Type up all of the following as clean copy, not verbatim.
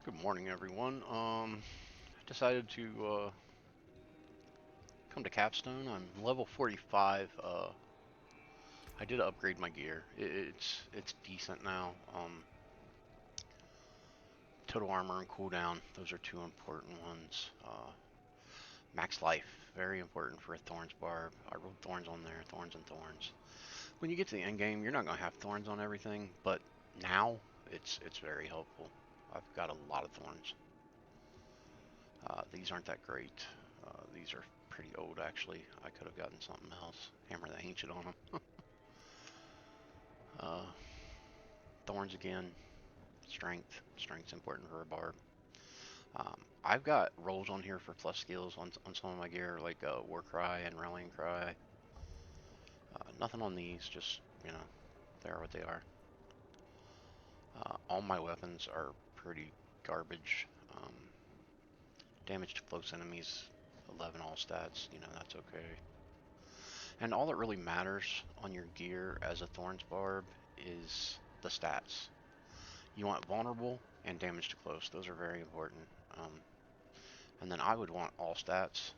Good morning, everyone. Decided to come to Capstone. I'm level 45. I did upgrade my gear. It's decent now. Total armor and cooldown, those are two important ones. Max life, very important for a thorns barb. I rolled thorns on there, thorns and thorns. When you get to the end game, you're not gonna have thorns on everything, but now it's very helpful. I've got a lot of thorns. These aren't that great. These are pretty old, actually. I could have gotten something else. Hammer the Ancient on them. uh, Thorns again. Strength. Strength's important for a barb. I've got rolls on here for plus skills on some of my gear, like War Cry and Rallying Cry. Nothing on these, just, they are what they are. All my weapons are pretty garbage. Damage to close enemies, 11 all stats, that's okay. And all that really matters on your gear as a Thorns Barb is the stats. You want vulnerable and damage to close. Those are very important. And then I would want all stats.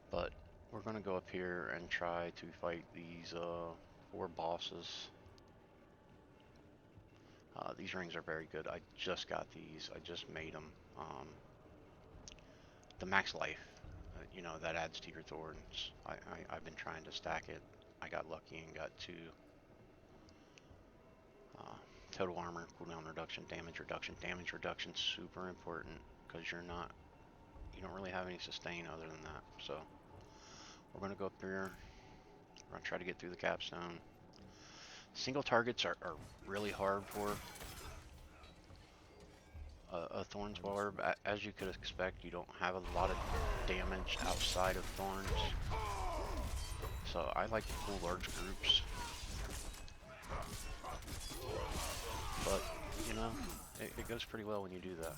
But we're going to go up here and try to fight these 4 bosses. These rings are very good. I just got these. I just made them. The max life, that adds to your thorns. I've been trying to stack it. I got lucky and got 2. Total armor, cooldown reduction, damage reduction. Damage reduction super important because you don't really have any sustain other than that. So we're gonna go up here. We're gonna try to get through the capstone. Single targets are really hard for a Thorns Barb. As you could expect, you don't have a lot of damage outside of Thorns. So I like to pull large groups. But, it goes pretty well when you do that.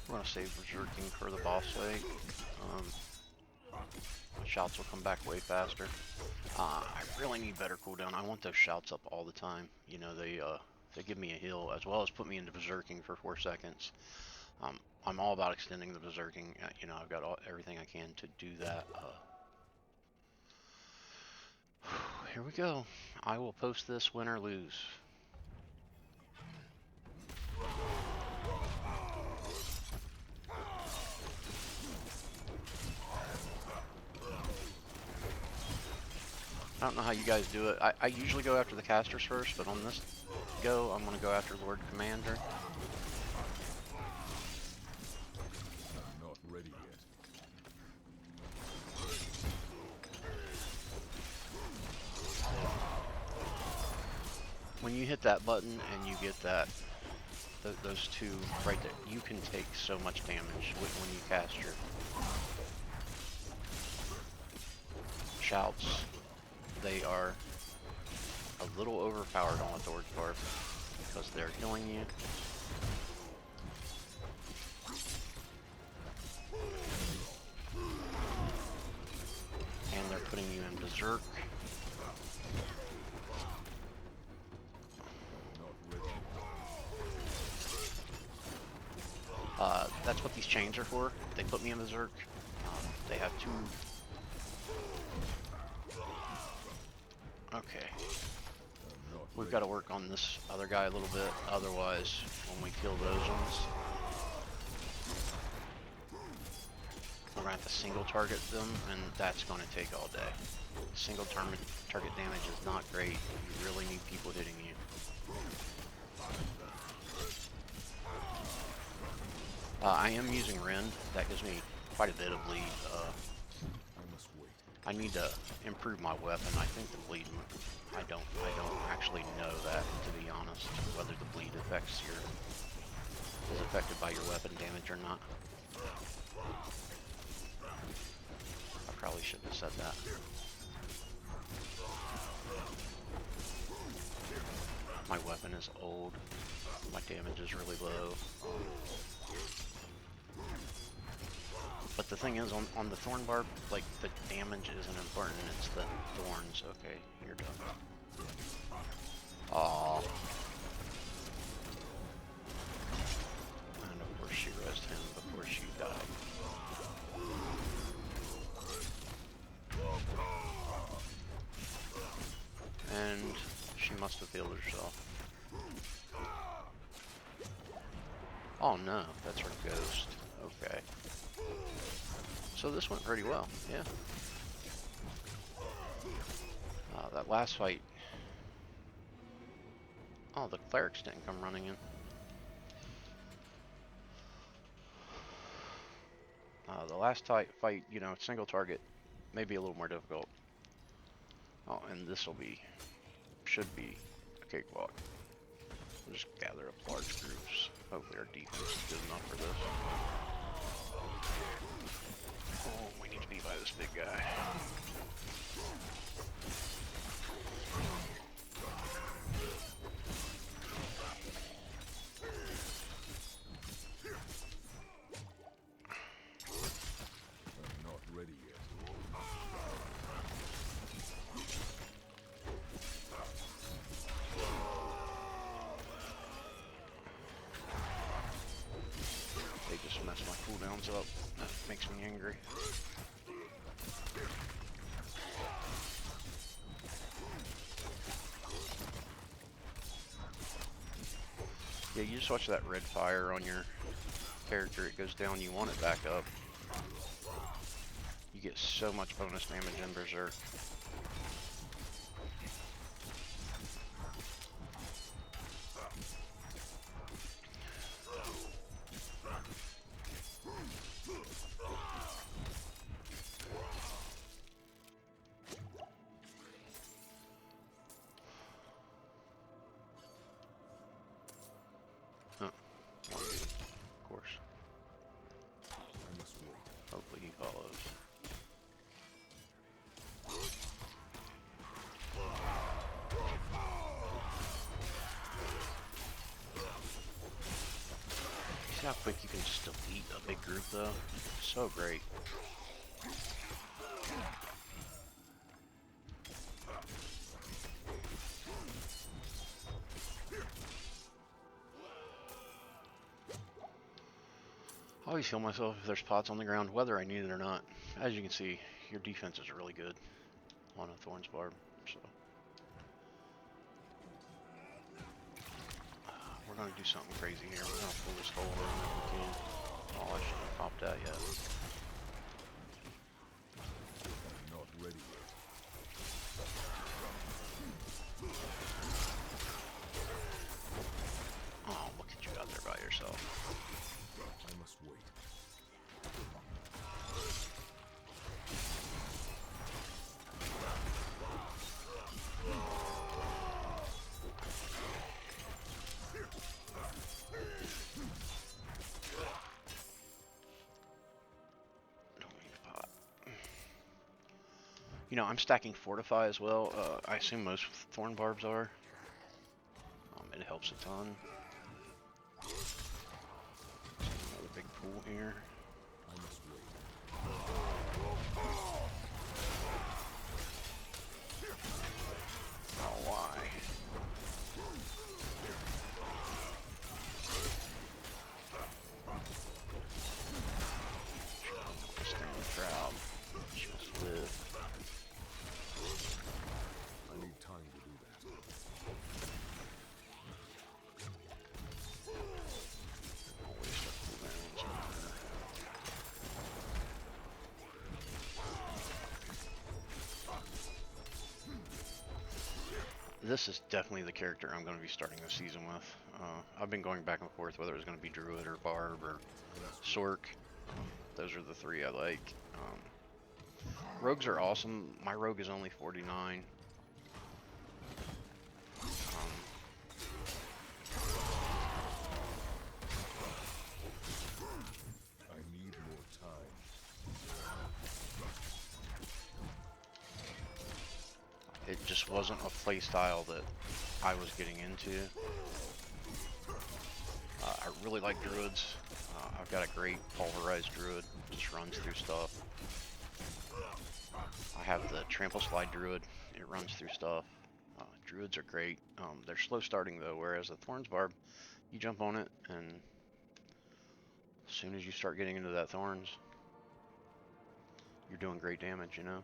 I'm gonna save berserking for the boss fight. Shouts will come back way faster. I really need better cooldown. I want those shouts up all the time. They give me a heal as well as put me into berserking for 4 seconds. I'm all about extending the berserking. I've got everything I can to do that. Here we go. I will post this win or lose. I don't know how you guys do it. I usually go after the casters first, but on this go, I'm going to go after Lord Commander. I'm not ready yet. When you hit that button and you get those 2 right there, you can take so much damage when you cast your shouts. They are a little overpowered on a Thorns Barb because they're healing you. And they're putting you in berserk. That's what these chains are for. They put me in berserk. They have 2. Okay. Okay. I'm not We've ready got to yet. work on this other guy a little bit. Otherwise, when we kill those ones, we're going to have to single target them, and that's going to take all day. Single target damage is not great. You really need people hitting you. I am using Rend. That gives me quite a bit of bleed. I must wait. I need to improve my weapon. I think the bleed. I don't actually know that, to be honest, whether the bleed is affected by your weapon damage or not. I probably shouldn't have said that. My weapon is old. My damage is really low. But the thing is, on the thorn barb, like, the damage isn't important, it's the thorns. Okay, you're done. Aww. And of course she rezzed him before she died. And she must have healed herself. Oh no, that's her ghost. Okay. So this went pretty well, yeah. That last fight... Oh, the clerics didn't come running in. The last fight, you know, single target, may be a little more difficult. Oh, and this should be a cakewalk. We'll just gather up large groups. Hopefully our defense is good enough for this. Oh, we need to be by this big guy. I'm not ready yet. They just messed my cooldowns up. That makes me angry. Yeah, you just watch that red fire on your character. It goes down, you want it back up. You get so much bonus damage in Berserk. Huh. Of course. I must wait. Hopefully he follows. See how quick you can just delete a big group though? So great. I always heal myself if there's pots on the ground, whether I need it or not. As you can see, your defense is really good on a Thorn's Barb, so. We're gonna do something crazy here. We're gonna pull this whole room if we can. Oh, I shouldn't have popped that yet. I'm not ready yet. Oh, look at you out there by yourself. I must wait. Don't need a pot. You know, I'm stacking Fortify as well. I assume most Thorn Barbs are. It helps a ton. Another big pool here. I must wait. Oh, why? Stay in the crowd. She must live. I need time This is definitely the character I'm going to be starting this season with. I've been going back and forth whether it was going to be Druid or Barb or I must Sork. Those are the three I like. Rogues are awesome. My rogue is only 49. I need more time. It just wasn't a playstyle that I was getting into. I really like druids. I've got a great pulverized druid, just runs through stuff. I have the trample slide druid, it runs through stuff. Druids are great. They're slow starting though, whereas the thorns barb, you jump on it, and as soon as you start getting into that thorns, you're doing great damage, you know?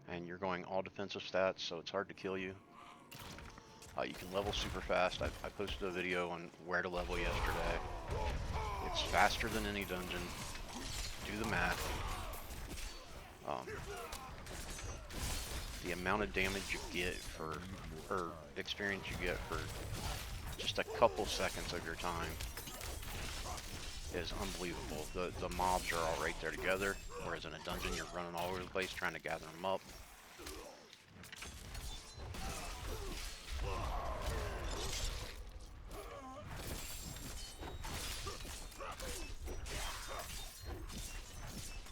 And you're going all defensive stats, so it's hard to kill you. You can level super fast. I posted a video on where to level yesterday. It's faster than any dungeon. Do the math. The amount of damage you get for, or experience you get for just a couple seconds of your time is unbelievable. The mobs are all right there together, whereas in a dungeon you're running all over the place trying to gather them up.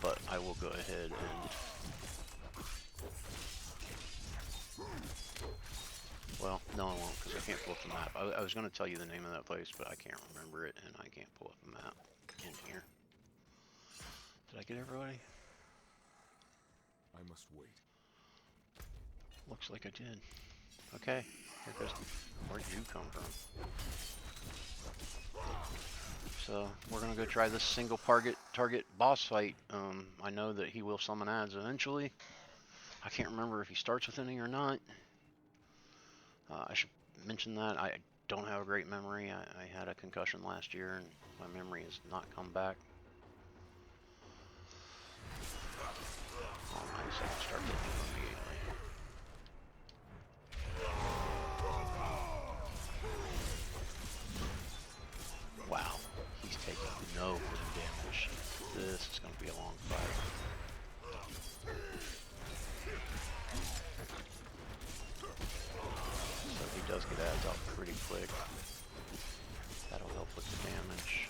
But I will go ahead and, well, no I won't, because I can't pull up the map. I was going to tell you the name of that place, but I can't remember it, and I can't pull up the map in here. Did I get everybody? I must wait. Looks like I did. Okay, here goes. Where'd you come from? So we're gonna go try this single target boss fight. I know that he will summon ads eventually. I can't remember if he starts with any or not. I should mention that I don't have a great memory. I had a concussion last year and my memory has not come back. Oh, nice, I can start hitting him immediately. Wow, he's taking no damage. This is going to be a long fight. So he does get ads out pretty quick. That'll help with the damage.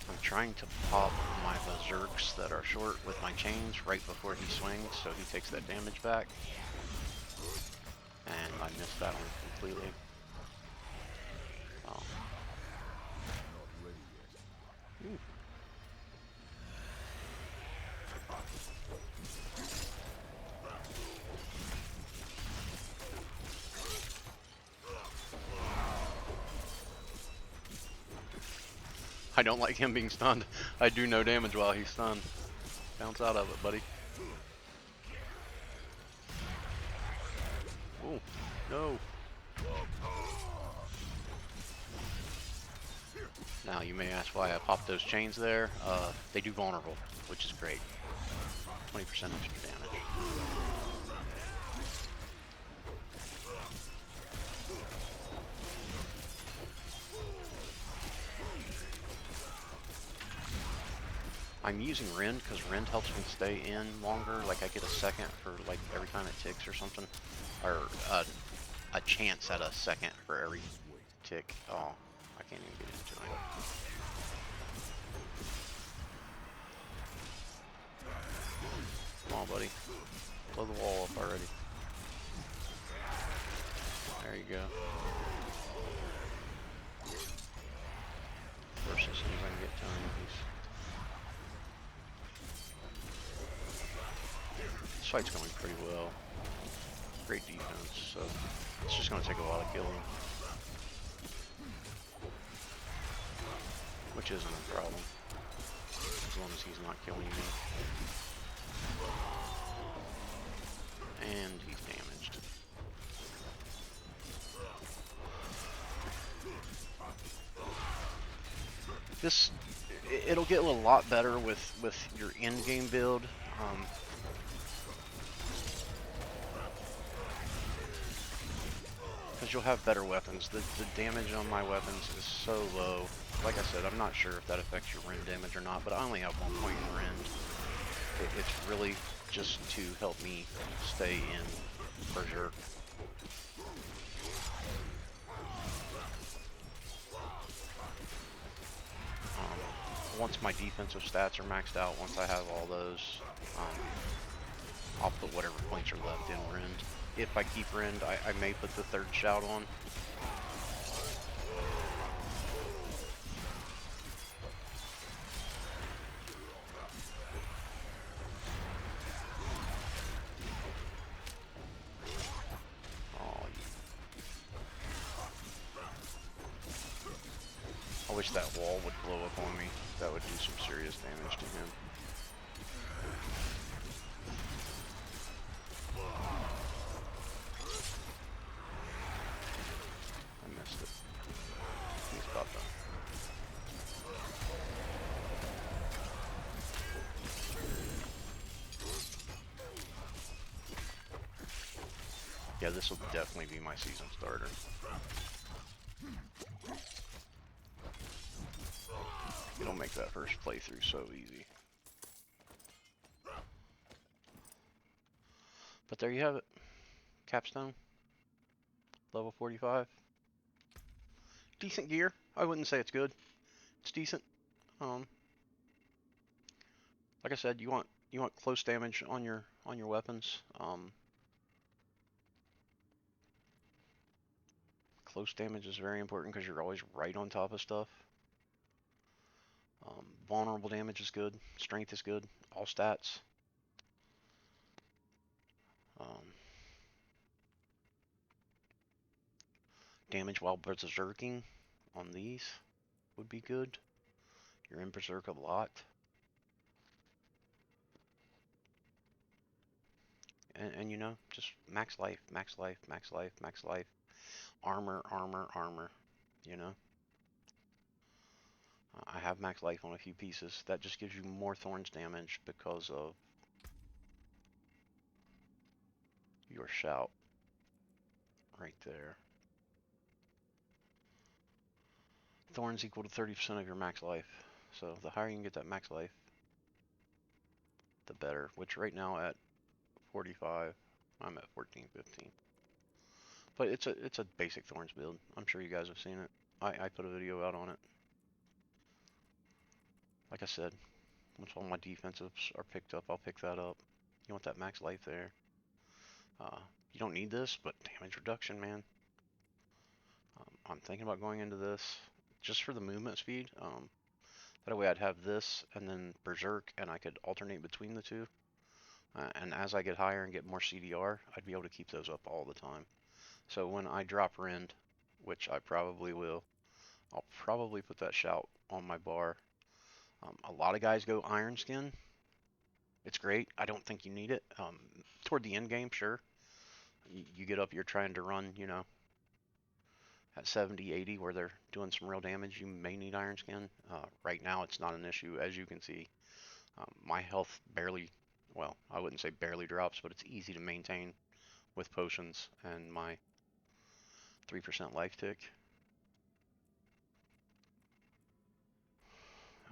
I'm trying to pop my berserks that are short with my chains right before he swings, so he takes that damage back. And I missed that one completely. Oh. Not ready yet. Ooh. I don't like him being stunned. I do no damage while he's stunned. Bounce out of it, buddy. Oh, no. Now you may ask why I popped those chains there. They do vulnerable, which is great. 20% extra damage. I'm using Rend because Rend helps me stay in longer. Like I get a second for like every time it ticks or something, or a chance at a second for every tick. Oh, I can't even get into it. Come on, buddy. Blow the wall up already. There you go. First, as soon as I can get to him, this fight's going pretty well. Great defense, so it's just going to take a while to kill him. Which isn't a problem, as long as he's not killing me. And he's damaged. it'll get a lot better with your end game build. Because you'll have better weapons. The damage on my weapons is so low. Like I said, I'm not sure if that affects your rend damage or not, but I only have 1 point in rend. It's really just to help me stay in Berserk. Once my defensive stats are maxed out, once I have all those, um, I'll put whatever points are left in rend. If I keep rend, I may put the third shout on. Oh, I wish that wall would blow up on me. That would do some serious damage to him. I missed it. He's about done. Yeah, this will definitely be my season starter. It'll make that first playthrough so easy. But there you have it. Capstone. Level 45. Decent gear. I wouldn't say it's good. It's decent. Um, like I said, you want close damage on your weapons. Close damage is very important because you're always right on top of stuff. Vulnerable damage is good. Strength is good. All stats. Um, damage while berserking on these would be good. You're in berserk a lot. And you know, just max life, max life, max life, max life. Armor, armor, armor. You know? I have max life on a few pieces. That just gives you more thorns damage because of your shout right there. Thorns equal to 30% of your max life. So the higher you can get that max life, the better. Which right now at 45, I'm at 14, 15. But it's a basic thorns build. I'm sure you guys have seen it. I put a video out on it. Like I said, once all my defensives are picked up, I'll pick that up. You want that max life there. Uh, you don't need this, but damage reduction, man. I'm thinking about going into this just for the movement speed. That way I'd have this and then Berserk, and I could alternate between the two. And as I get higher and get more CDR, I'd be able to keep those up all the time. So when I drop Rend, which I probably will, I'll probably put that shout on my bar. A lot of guys go Iron Skin. It's great. I don't think you need it. Toward the end game, sure. You get up, you're trying to run, you know, at 70, 80, where they're doing some real damage, you may need Iron Skin. Right now, it's not an issue, as you can see. My health barely, well, I wouldn't say barely drops, but it's easy to maintain with potions and my 3% life tick.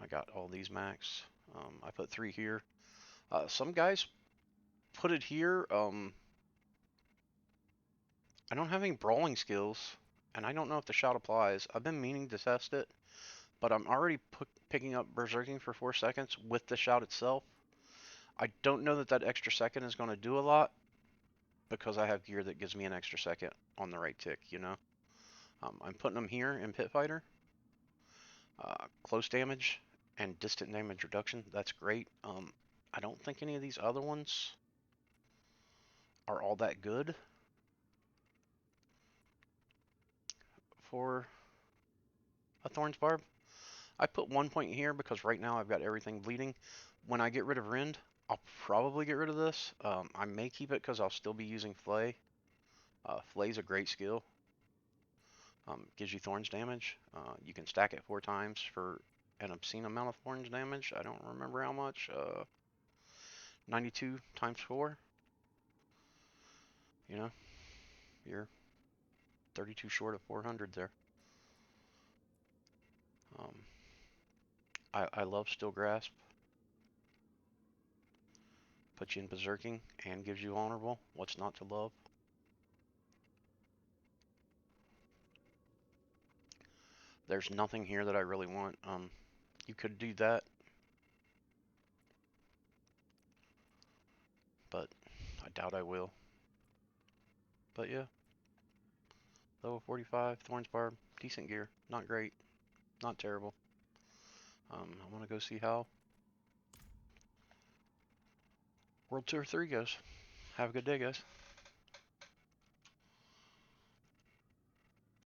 I got all these max. I put 3 here. Some guys put it here. I don't have any brawling skills, and I don't know if the shout applies. I've been meaning to test it, but I'm already picking up berserking for 4 seconds with the shout itself. I don't know that that extra second is going to do a lot because I have gear that gives me an extra second on the right tick, you know? I'm putting them here in Pit Fighter. Close damage and distant damage reduction, that's great. I don't think any of these other ones are all that good for a Thorn's Barb. I put 1 point here because right now I've got everything bleeding. When I get rid of Rend, I'll probably get rid of this. I may keep it because I'll still be using Flay. Flay's a great skill. Gives you Thorns damage. You can stack it 4 times for an obscene amount of thorns damage. I don't remember how much. 92 times 4. You know, you're 32 short of 400 there. Um, I love Still Grasp. Puts you in berserking and gives you vulnerable. What's not to love? There's nothing here that I really want. You could do that, but I doubt I will. But yeah, level 45, Thorns Barb, decent gear. Not great, not terrible. I want to go see how World Tour 3 goes. Have a good day, guys.